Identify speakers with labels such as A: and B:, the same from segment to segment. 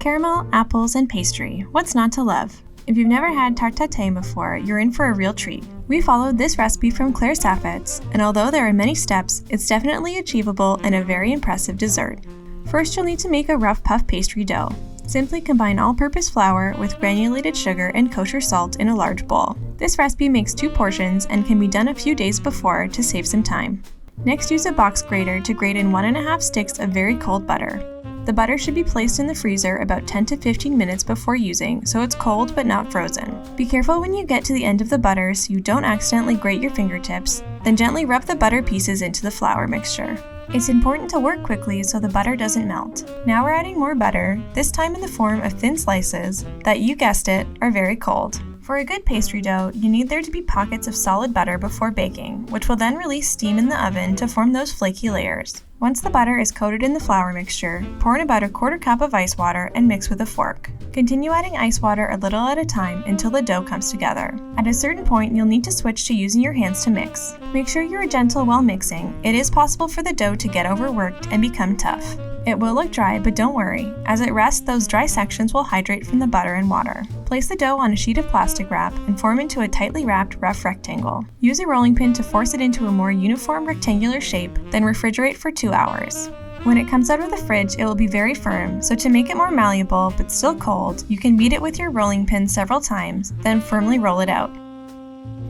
A: Caramel, apples, and pastry. What's not to love? If you've never had Tarte Tatin before, you're in for a real treat. We followed this recipe from Saffitz, and although there are many steps, it's definitely achievable and a very impressive dessert. First, you'll need to make a rough puff pastry dough. Simply combine all-purpose flour with granulated sugar and kosher salt in a large bowl. This recipe makes 2 portions and can be done a few days before to save some time. Next, use a box grater to grate in 1.5 sticks of very cold butter. The butter should be placed in the freezer about 10 to 15 minutes before using, so it's cold but not frozen. Be careful when you get to the end of the butter so you don't accidentally grate your fingertips, then gently rub the butter pieces into the flour mixture. It's important to work quickly so the butter doesn't melt. Now we're adding more butter, this time in the form of thin slices that, you guessed it, are very cold. For a good pastry dough, you need there to be pockets of solid butter before baking, which will then release steam in the oven to form those flaky layers. Once the butter is coated in the flour mixture, pour in about 1/4 cup of ice water and mix with a fork. Continue adding ice water a little at a time until the dough comes together. At a certain point, you'll need to switch to using your hands to mix. Make sure you're gentle while mixing. It is possible for the dough to get overworked and become tough. It will look dry, but don't worry. As it rests, those dry sections will hydrate from the butter and water. Place the dough on a sheet of plastic wrap and form into a tightly wrapped rough rectangle. Use a rolling pin to force it into a more uniform rectangular shape, then refrigerate for 2 hours. When it comes out of the fridge, it will be very firm, so to make it more malleable but still cold, you can beat it with your rolling pin several times, then firmly roll it out.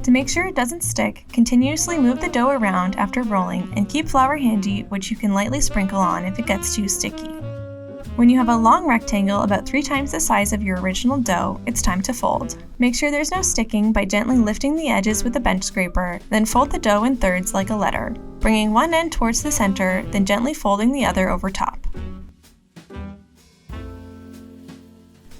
A: To make sure it doesn't stick, continuously move the dough around after rolling and keep flour handy, which you can lightly sprinkle on if it gets too sticky. When you have a long rectangle about 3 times the size of your original dough, it's time to fold. Make sure there's no sticking by gently lifting the edges with a bench scraper, then fold the dough in thirds like a letter, bringing one end towards the center, then gently folding the other over top.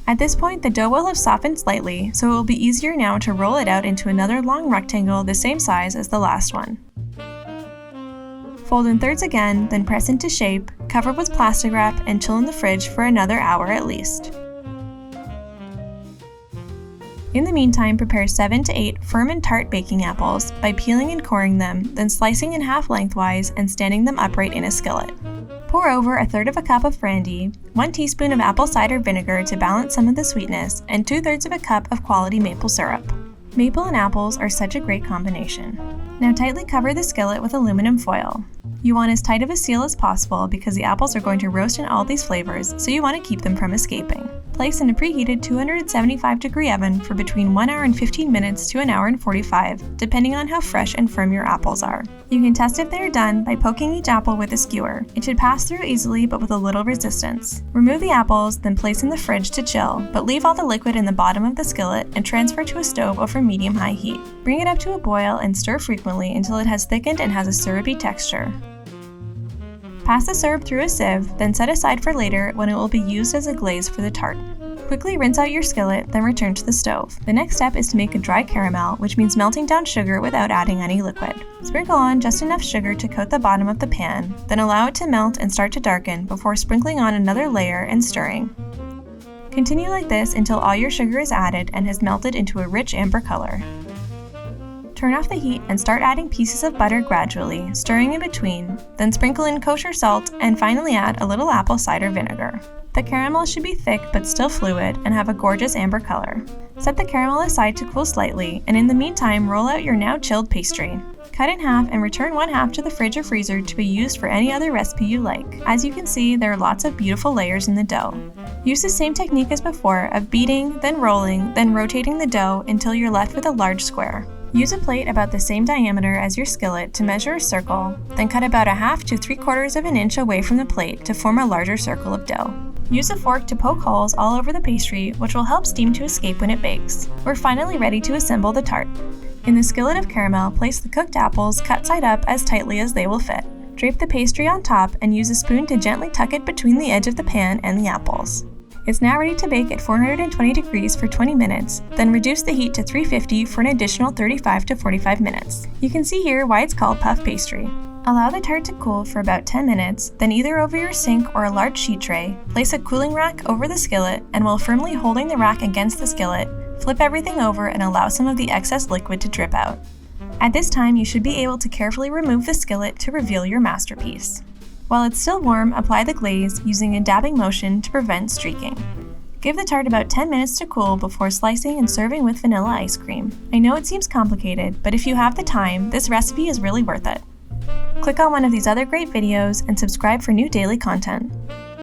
A: At this point, the dough will have softened slightly, so it will be easier now to roll it out into another long rectangle the same size as the last one. Fold in thirds again, then press into shape, cover with plastic wrap, and chill in the fridge for another hour at least. In the meantime, prepare 7 to 8 firm and tart baking apples by peeling and coring them, then slicing in half lengthwise and standing them upright in a skillet. Pour over 1/3 cup of brandy, 1 teaspoon of apple cider vinegar to balance some of the sweetness, and 2/3 cup of quality maple syrup. Maple and apples are such a great combination. Now tightly cover the skillet with aluminum foil. You want as tight of a seal as possible because the apples are going to roast in all these flavors, so you want to keep them from escaping. Place in a preheated 275-degree oven for between 1 hour and 15 minutes to 1 hour and 45, depending on how fresh and firm your apples are. You can test if they are done by poking each apple with a skewer. It should pass through easily but with a little resistance. Remove the apples, then place in the fridge to chill, but leave all the liquid in the bottom of the skillet and transfer to a stove over medium-high heat. Bring it up to a boil and stir frequently until it has thickened and has a syrupy texture. Pass the syrup through a sieve, then set aside for later when it will be used as a glaze for the tart. Quickly rinse out your skillet, then return to the stove. The next step is to make a dry caramel, which means melting down sugar without adding any liquid. Sprinkle on just enough sugar to coat the bottom of the pan, then allow it to melt and start to darken before sprinkling on another layer and stirring. Continue like this until all your sugar is added and has melted into a rich amber color. Turn off the heat and start adding pieces of butter gradually, stirring in between, then sprinkle in kosher salt and finally add a little apple cider vinegar. The caramel should be thick but still fluid and have a gorgeous amber color. Set the caramel aside to cool slightly, and in the meantime roll out your now chilled pastry. Cut in half and return 1/2 to the fridge or freezer to be used for any other recipe you like. As you can see, there are lots of beautiful layers in the dough. Use the same technique as before of beating, then rolling, then rotating the dough until you're left with a large square. Use a plate about the same diameter as your skillet to measure a circle, then cut about 1/2 to 3/4 of an inch away from the plate to form a larger circle of dough. Use a fork to poke holes all over the pastry, which will help steam to escape when it bakes. We're finally ready to assemble the tart. In the skillet of caramel, place the cooked apples cut side up as tightly as they will fit. Drape the pastry on top and use a spoon to gently tuck it between the edge of the pan and the apples. It's now ready to bake at 420 degrees for 20 minutes, then reduce the heat to 350 for an additional 35 to 45 minutes. You can see here why it's called puff pastry. Allow the tart to cool for about 10 minutes, then either over your sink or a large sheet tray, place a cooling rack over the skillet, and while firmly holding the rack against the skillet, flip everything over and allow some of the excess liquid to drip out. At this time, you should be able to carefully remove the skillet to reveal your masterpiece. While it's still warm, apply the glaze using a dabbing motion to prevent streaking. Give the tart about 10 minutes to cool before slicing and serving with vanilla ice cream. I know it seems complicated, but if you have the time, this recipe is really worth it. Click on one of these other great videos and subscribe for new daily content.